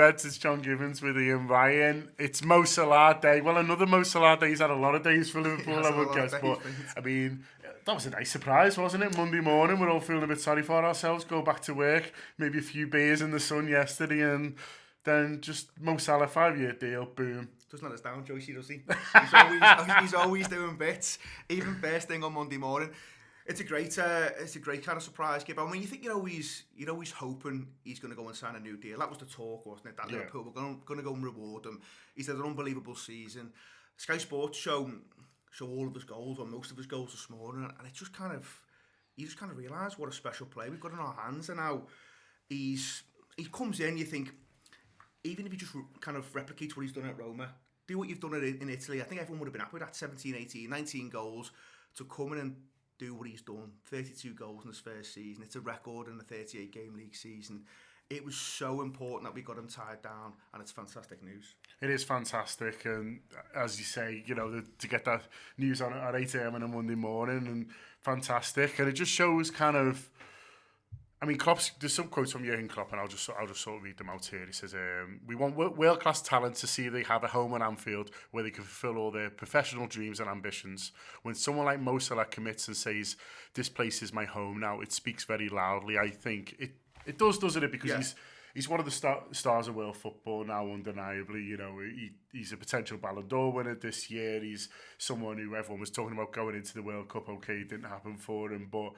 Reds, it's John Gibbons with Ian Ryan. It's Mo Salah Day. Well, another Mo Salah Day. He's had a lot of days for Liverpool, I would guess. But, I mean, that was a nice surprise, wasn't it? Monday morning, we're all feeling a bit sorry for ourselves. Go back to work, maybe a few beers in the sun yesterday, and then just Mo Salah, 5-year deal, boom. Doesn't let us down, Joycey, does he? He's always doing bits, even first thing on Monday morning. It's a great kind of surprise, Gib. I mean, you think you're always hoping he's going to go and sign a new deal. That was the talk, wasn't it? That Liverpool were going to go and reward him. He's had an unbelievable season. Sky Sports show all of his goals, or most of his goals this morning, and it just kind of realise what a special player we've got in our hands, and how he comes in. You think, even if he just kind of replicates what he's done at Roma, do what you've done in Italy, I think everyone would have been happy with that. 17, 18, 19 goals to come in and do what he's done. 32 goals in his first season. It's a record in the 38-game league season. It was so important that we got him tied down, and it's fantastic news. It is fantastic, and as you say, you know, to get that news on at 8 a.m. on a Monday morning, and fantastic, and it just shows kind of. I mean, there's some quotes from Jurgen Klopp, and I'll just sort of read them out here. He says, "We want world-class talent to see they have a home at Anfield where they can fulfill all their professional dreams and ambitions. When someone like Mo Salah commits and says, 'This place is my home now,' it speaks very loudly. I think it does, doesn't it? Because he's one of the stars of world football now, undeniably. You know, he's a potential Ballon d'Or winner this year. He's someone who everyone was talking about going into the World Cup. Okay, it didn't happen for him, but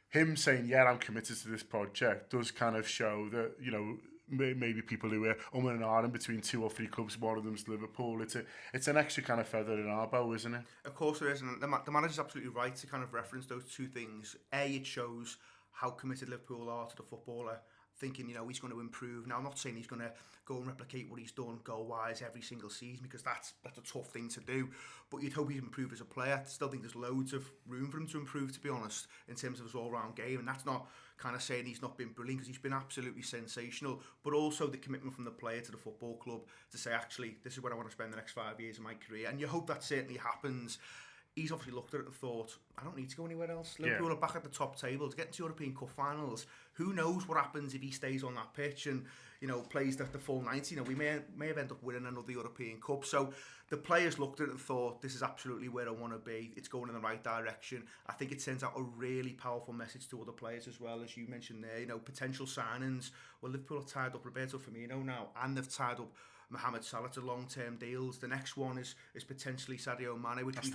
him saying, yeah, I'm committed to this project does kind of show that, you know, maybe people who are and ahhing between 2 or 3 clubs, one of them's Liverpool. It's an extra kind of feather in our bow, isn't it? Of course there is, and the manager's absolutely right to kind of reference those two things. It shows how committed Liverpool are to the footballer, thinking, you know, he's going to improve. Now, I'm not saying he's going to go and replicate what he's done goal-wise every single season, because that's a tough thing to do, but you'd hope he'd improve as a player. I still think there's loads of room for him to improve, to be honest, in terms of his all-round game, and that's not kind of saying he's not been brilliant, because he's been absolutely sensational, but also the commitment from the player to the football club to say, actually, this is where I want to spend the next 5 years of my career, and you hope that certainly happens. He's obviously looked at it and thought, I don't need to go anywhere else. Liverpool are back at the top table to get into European Cup finals. Who knows what happens if he stays on that pitch and, you know, plays the full 90. You know, we may have ended up winning another European Cup. So the players looked at it and thought, this is absolutely where I want to be. It's going in the right direction. I think it sends out a really powerful message to other players as well, as you mentioned there. You know, potential signings. Well, Liverpool have tied up Roberto Firmino now, and they've tied up Mohamed Salah to long-term deals. The next one is potentially Sadio Mane, which we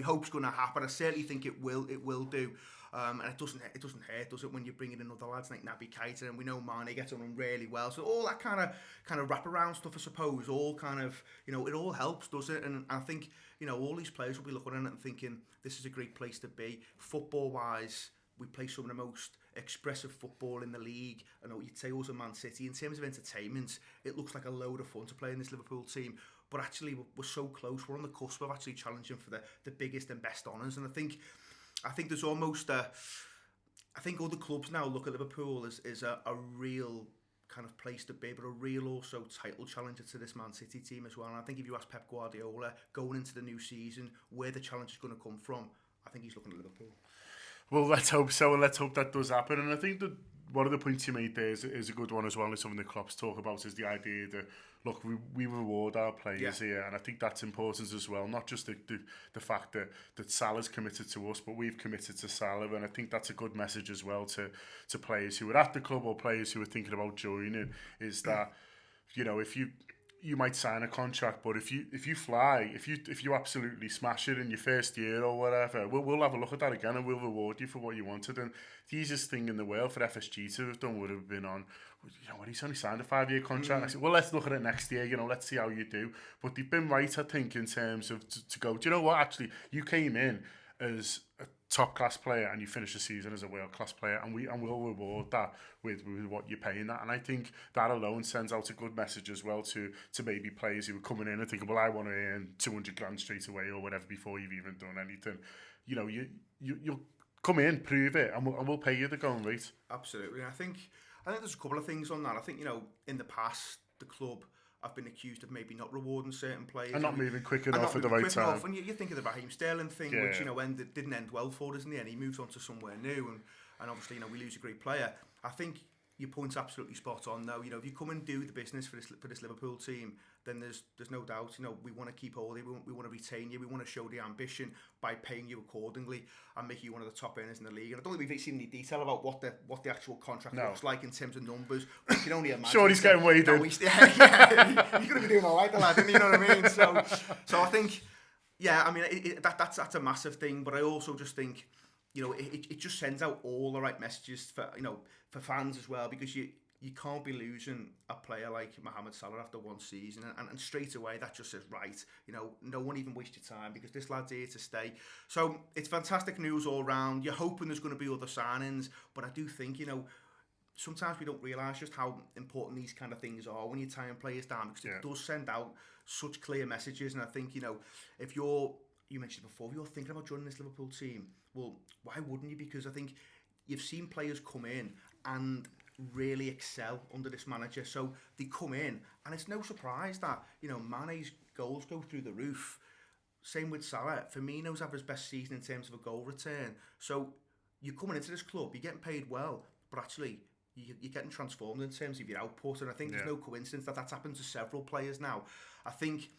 hope's going to happen. I certainly think it will do. And it doesn't hurt, does it, when you're bringing in other lads like Naby Keita, and we know Mane gets on really well. So all that kind of wraparound stuff, I suppose, all kind of, you know, it all helps, does it? And I think, you know, all these players will be looking at it and thinking, this is a great place to be. Football-wise, we play some of the most expressive football in the league. I know you'd say also Man City. In terms of entertainment, it looks like a load of fun to play in this Liverpool team. But actually, we're so close. We're on the cusp of actually challenging for the biggest and best honours. And I think there's almost I think all the clubs now look at Liverpool as a real kind of place to be, but a real also title challenger to this Man City team as well. And I think if you ask Pep Guardiola going into the new season where the challenge is going to come from, I think he's looking at Liverpool. Well, let's hope so, and let's hope that does happen. And I think that one of the points you made there is a good one as well, and something that Klopp's talk about, is the idea that, look, we reward our players here, and I think that's important as well. Not just the fact that Salah's committed to us, but we've committed to Salah, and I think that's a good message as well to players who are at the club or players who are thinking about joining, is that, you know, if you might sign a contract, but if you fly, if you absolutely smash it in your first year or whatever, we'll have a look at that again, and we'll reward you for what you wanted. And the easiest thing in the world for FSG to have done would have been on, you know, when he's only signed a 5-year contract. I said, well, let's look at it next year, you know, let's see how you do. But they've been right, I think, in terms of to go, do you know what, actually, you came in as a top-class player and you finish the season as a world-class player, and we'll reward that with what you're paying that. And I think that alone sends out a good message as well to maybe players who are coming in and thinking, well, I want to earn 200 grand straight away or whatever before you've even done anything. You know, you'll come in, prove it, and we'll pay you the going rate. Absolutely. I think there's a couple of things on that. I think, you know, in the past, the club have been accused of maybe not rewarding certain players. And not moving quick enough at the right time. And you think of the Raheem Sterling thing, which, you know, didn't end well for us in the end. He moves on to somewhere new, and obviously, you know, we lose a great player. I think your point's absolutely spot on. Though, if you come and do the business for this Liverpool team, then there's no doubt. We want to keep hold of you, we want to retain you, we want to show the ambition by paying you accordingly and make you one of the top earners in the league. And I don't think we've seen any detail about what the actual contract looks like in terms of numbers. We can only imagine. Sure, he's getting weighed in. He's going to be doing all right, the lad, isn't he? You know what I mean? So I think, that's a massive thing. But I also just think, it just sends out all the right messages for fans as well, because you can't be losing a player like Mohamed Salah after one season, and straight away that just says, right, no one even waste your time, because this lad's here to stay. So it's fantastic news all round. You're hoping there's going to be other signings, but I do think, sometimes we don't realise just how important these kind of things are when you're tying players down, because it does send out such clear messages. And I think, if you mentioned before, if you're thinking about joining this Liverpool team, well, why wouldn't you? Because I think you've seen players come in and really excel under this manager. So they come in, and it's no surprise that, Mane's goals go through the roof. Same with Salah. Firmino's had his best season in terms of a goal return. So you're coming into this club, you're getting paid well, but actually you're getting transformed in terms of your output. And I think there's no coincidence that that's happened to several players now. I think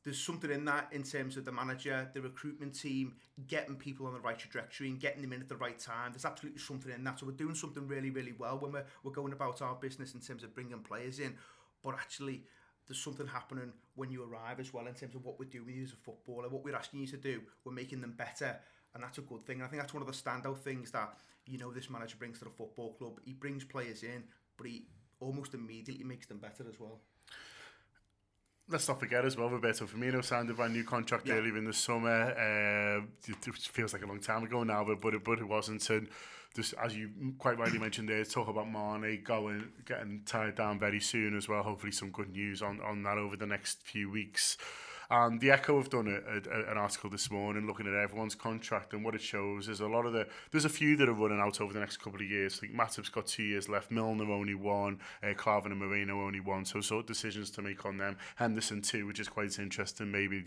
there's something in that in terms of the manager, the recruitment team, getting people on the right trajectory and getting them in at the right time. There's absolutely something in that. So we're doing something really, really well when we're going about our business in terms of bringing players in. But actually, there's something happening when you arrive as well in terms of what we're doing with you as a footballer, what we're asking you to do. We're making them better, and that's a good thing. And I think that's one of the standout things that, this manager brings to the football club. He brings players in, but he almost immediately makes them better as well. Let's not forget as well, Roberto Firmino signed a brand new contract earlier in the summer. It feels like a long time ago now, but it wasn't. And just as you quite rightly mentioned there, talk about Mane getting tied down very soon as well. Hopefully some good news on that over the next few weeks. The Echo have done an article this morning looking at everyone's contract, and what it shows is there's a few that are running out over the next couple of years. Like Matip's got 2 years left, Milner only one, Carvin and Moreno only one, so sort of decisions to make on them. Henderson too, which is quite interesting. Maybe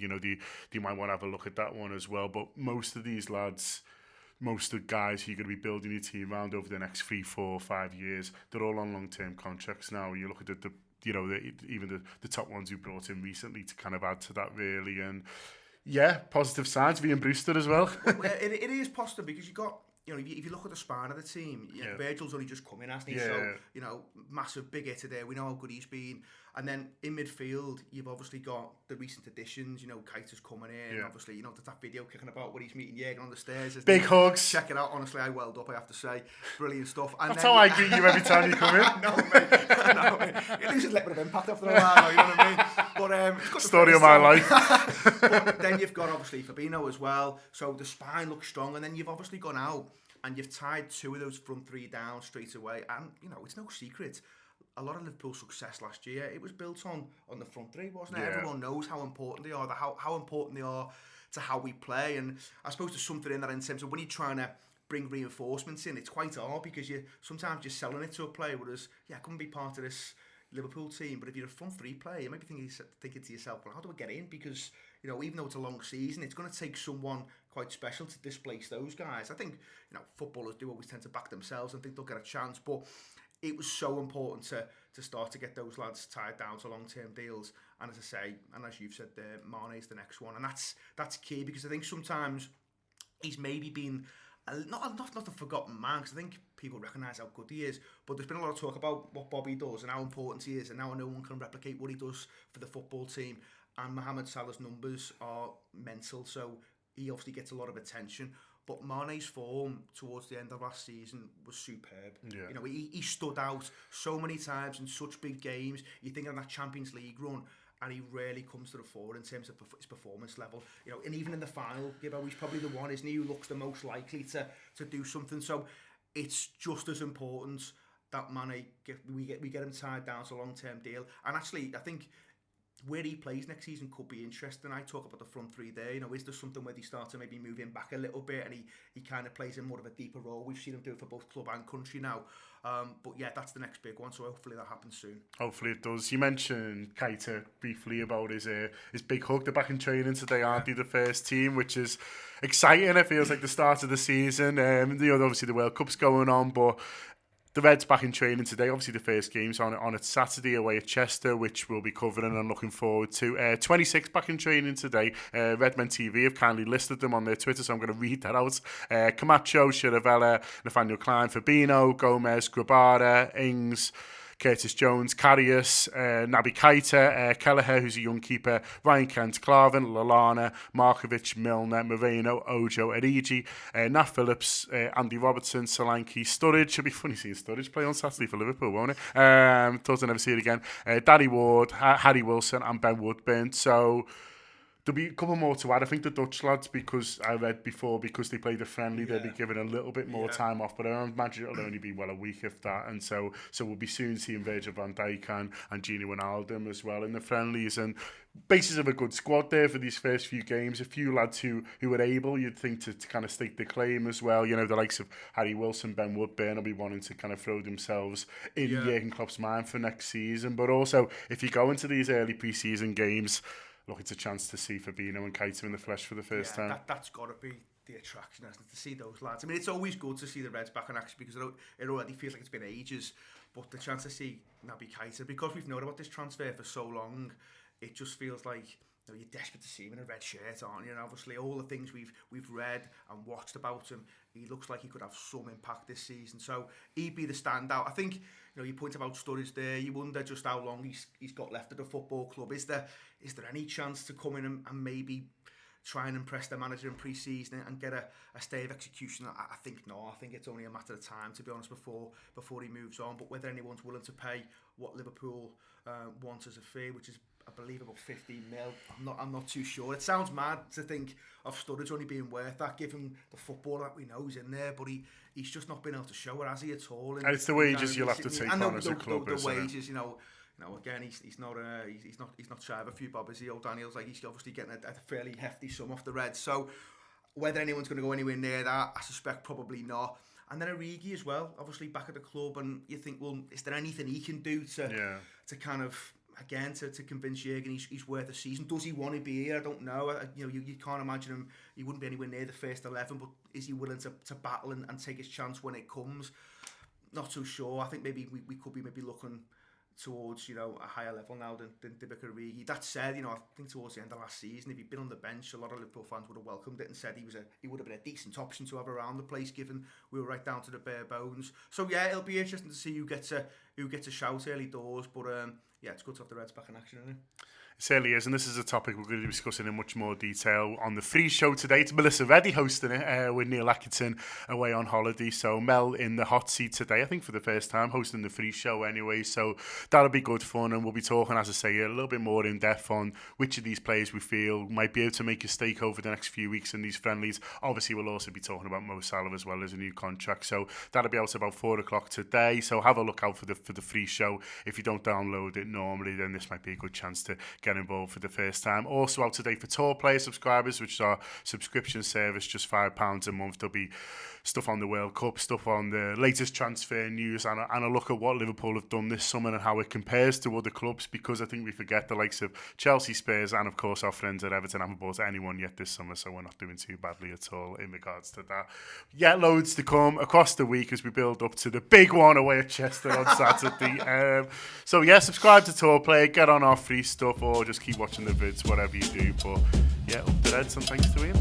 they might want to have a look at that one as well. But most of these lads, most of the guys who you're going to be building your team around over the next 3, 4, 5 years, they're all on long-term contracts now. You look at even the top ones who brought in recently to kind of add to that, really. And positive signs for Ian Brewster as well. it is positive, because you got, if you look at the spine of the team, Virgil's only just come in, hasn't he? So, massive big hitter there. We know how good he's been. And then in midfield, you've obviously got the recent additions. Keita's coming in. Yeah. Obviously, there's that video kicking about when he's meeting Jürgen on the stairs. Big hugs. Check it out. Honestly, I welled up, I have to say. Brilliant stuff. And that's how I greet you every time you come in. No, mate. It loses a little bit of impact after a while, you know what I mean? But it's got story of my life. But then you've got, obviously, Fabinho as well. So the spine looks strong. And then you've obviously gone out and you've tied 2 of those front 3 down straight away. And, it's no secret. A lot of Liverpool's success last year, it was built on the front 3, wasn't it? Yeah. Everyone knows how important they are, how important they are to how we play. And I suppose there's something in that in terms of when you're trying to bring reinforcements in, it's quite hard, because sometimes you're selling it to a player, whereas, come and be part of this Liverpool team. But if you're a front 3 player, you might be thinking to yourself, well, how do I get in? Because, even though it's a long season, it's going to take someone quite special to displace those guys. I think, footballers do always tend to back themselves and think they'll get a chance, but it was so important to start to get those lads tied down to long-term deals. And as I say, and as you've said there, Mane's the next one. And that's key, because I think sometimes he's maybe been not a forgotten man, because I think people recognise how good he is. But there's been a lot of talk about what Bobby does and how important he is, and now no one can replicate what he does for the football team. And Mohamed Salah's numbers are mental, so he obviously gets a lot of attention. But Mane's form towards the end of last season was superb. Yeah. He stood out so many times in such big games. You think of that Champions League run, and he really comes to the fore in terms of his performance level. And even in the final, he's probably the one, isn't he, who looks the most likely to do something. So it's just as important that we get him tied down to a long-term deal. And actually, I think where he plays next season could be interesting. I talk about the front 3 there. Is there something where they start to maybe move him back a little bit, and he kind of plays in more of a deeper role? We've seen him do it for both club and country now. But that's the next big one, so hopefully that happens soon. Hopefully it does. You mentioned Keita briefly about his big hug. They're back in training today, aren't they, the first team, which is exciting. It feels like the start of the season. Obviously the World Cup's going on, but The Reds back in training today. Obviously, the first game's on at Saturday away at Chester, which we'll be covering and looking forward to. 26 back in training today. Redmen TV have kindly listed them on their Twitter, so I'm going to read that out. Camacho, Chiravella, Nathaniel Klein, Fabinho, Gomez, Grabara, Ings, Curtis Jones, Karius, Naby Keita, Kelleher, who's a young keeper, Ryan Kent, Clarvin, Lallana, Markovic, Milner, Moreno, Ojo, Origi, Nat Phillips, Andy Robertson, Solanke, Sturridge. Should be funny seeing Sturridge play on Saturday for Liverpool, won't it? Thought I'd never see it again. Danny Ward, Harry Wilson, and Ben Woodburn. So there'll be a couple more to add. I think the Dutch lads, because I read before, because they played a friendly, they'll be given a little bit more time off. But I imagine it'll only be, a week if that. And so we'll be soon seeing Virgil van Dijk and Gini Wijnaldum as well in the friendlies. And basis of a good squad there for these first few games. A few lads who are able, you'd think, to kind of stake the claim as well. You know, the likes of Harry Wilson, Ben Woodburn will be wanting to kind of throw themselves in Jurgen Klopp's mind for next season. But also, if you go into these early pre-season games, look, it's a chance to see Fabinho and Keita in the flesh for the first time. That's got to be the attraction, hasn't it, to see those lads. I mean, it's always good to see the Reds back in action because it already feels like it's been ages. But the chance to see Naby Keita, because we've known about this transfer for so long, it just feels like you're desperate to see him in a red shirt, aren't you? And obviously, all the things we've read and watched about him, he looks like he could have some impact this season. So he'd be the standout. I think, you point about Sturridge there. You wonder just how long he's got left at the football club. Is there any chance to come in and maybe try and impress the manager in pre-season and get a stay of execution? I think no. I think it's only a matter of time, to be honest, before he moves on. But whether anyone's willing to pay what Liverpool wants as a fee, which is, I believe, about 15 mil, I'm not too sure. It sounds mad to think of Sturridge only being worth that, given the footballer that we know is in there, but he's just not been able to show it, has he, at all? And it's the wages you'll have to take on as a club, the wages, again, he's not shy of a few bob, is he? Old Daniel's he's obviously getting a fairly hefty sum off the Reds. So whether anyone's going to go anywhere near that, I suspect probably not. And then Origi as well, obviously back at the club, and you think, well, is there anything he can do to kind of, again, to convince Jurgen he's worth a season? Does he want to be here? I don't know. You can't imagine him. He wouldn't be anywhere near the first 11, but is he willing to battle and take his chance when it comes? Not too sure. I think maybe we could be looking towards a higher level now than Divock Origi. That said, I think towards the end of last season, if he'd been on the bench, a lot of Liverpool fans would have welcomed it and said he would have been a decent option to have around the place, given we were right down to the bare bones. So yeah, it'll be interesting to see who gets a shout early doors. But it's good to have the Reds back in action, isn't it? It certainly is, and this is a topic we're going to be discussing in much more detail on the free show today. It's Melissa Reddy hosting it with Neil Atkinson away on holiday. So Mel in the hot seat today, I think for the first time, hosting the free show anyway. So that'll be good fun, and we'll be talking, as I say, a little bit more in depth on which of these players we feel might be able to make a stake over the next few weeks in these friendlies. Obviously, we'll also be talking about Mo Salah as well as a new contract. So that'll be out about 4 o'clock today. So have a look out for the free show. If you don't download it normally, then this might be a good chance to get involved for the first time. Also out today for Tour Player subscribers, which is our subscription service, just £5 a month. There'll be stuff on the World Cup, stuff on the latest transfer news, and a look at what Liverpool have done this summer and how it compares to other clubs, because I think we forget the likes of Chelsea, Spurs, and of course our friends at Everton haven't bought anyone yet this summer, so we're not doing too badly at all in regards to that. Yet loads to come across the week as we build up to the big one away at Chester on Saturday. So yeah, subscribe to Tour Player, get on our free stuff, or just keep watching the vids, whatever you do. But yeah, up the Reds, and thanks to Ian.